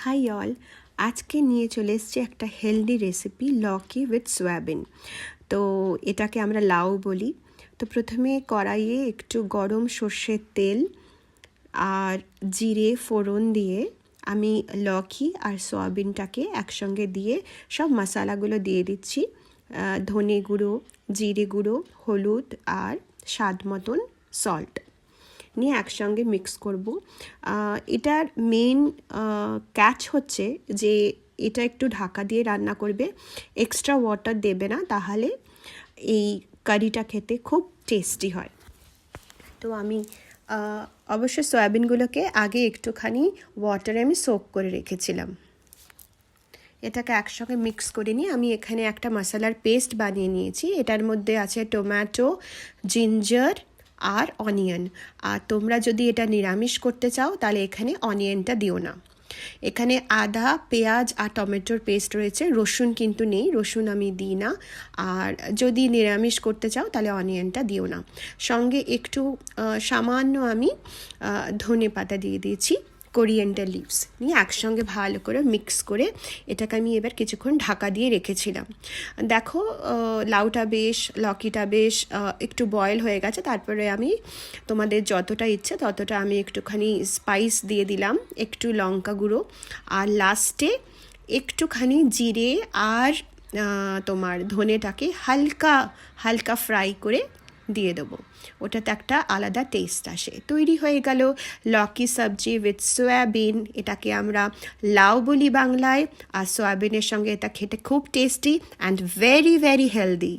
High all, আজকে নিয়ে চলে এসেছি একটা healthy recipe Lockie with soybean. তো এটাকে আমরা লাউ বলি। তো প্রথমে কড়াইয়ে একটু গরম সর্ষের তেল আর জিরে ফোড়ন দিয়ে আমি লকি আর সয়াবিনটাকে একসঙ্গে দিয়ে সব মশলাগুলো দিয়ে দিচ্ছি। ধনে গুঁড়ো, জিরে গুঁড়ো, হলুদ আর স্বাদ মতন সল্ট নিয়ে একসঙ্গে মিক্স করব। এটার মেন ক্যাচ হচ্ছে যে এটা একটু ঢাকা দিয়ে রান্না করবে, এক্সট্রা ওয়াটার দেবে না, তাহলে এই কারিটা খেতে খুব টেস্টি হয়। তো আমি অবশ্য সয়াবিনগুলোকে আগে একটুখানি ওয়াটারে আমি সোক করে রেখেছিলাম। এটাকে একসঙ্গে মিক্স করে নিয়ে আমি এখানে একটা মশলার পেস্ট বানিয়ে নিয়েছি। এটার মধ্যে আছে টমেটো, জিঞ্জার আর অনিয়ন। আর তোমরা যদি এটা নিরামিষ করতে চাও তাহলে এখানে অনিয়নটা দিও না। এখানে আদা, পেঁয়াজ আর টমেটোর পেস্ট রয়েছে, রসুন কিন্তু নেই, রসুন আমি দিই না। আর যদি নিরামিষ করতে চাও তাহলে অনিয়নটা দিও না। সঙ্গে একটু সামান্য আমি ধনে পাতা দিয়ে দিয়েছি, কোরিয়েন্ডার লিভস নিয়ে একসঙ্গে ভালো করে মিক্স করে এটাকে আমি এবার কিছুক্ষণ ঢাকা দিয়ে রেখেছিলাম। দেখো লাউটা বেশ, লকিটা বেশ একটু বয়েল হয়ে গেছে। তারপরে আমি তোমাদের যতটা ইচ্ছে ততটা আমি একটুখানি স্পাইস দিয়ে দিলাম, একটু লঙ্কা গুঁড়ো আর লাস্টে একটুখানি জিরে আর তোমার ধনেটাকে হালকা হালকা ফ্রাই করে দিয়ে দেবো, ওটাতে একটা আলাদা টেস্ট আসে। তৈরি হয়ে গেল লকি সবজি উইথ সয়াবিন। এটাকে আমরা লাউ বলি বাংলায়, আর সয়াবিনের সঙ্গে এটা খেতে খুব tasty and very very healthy.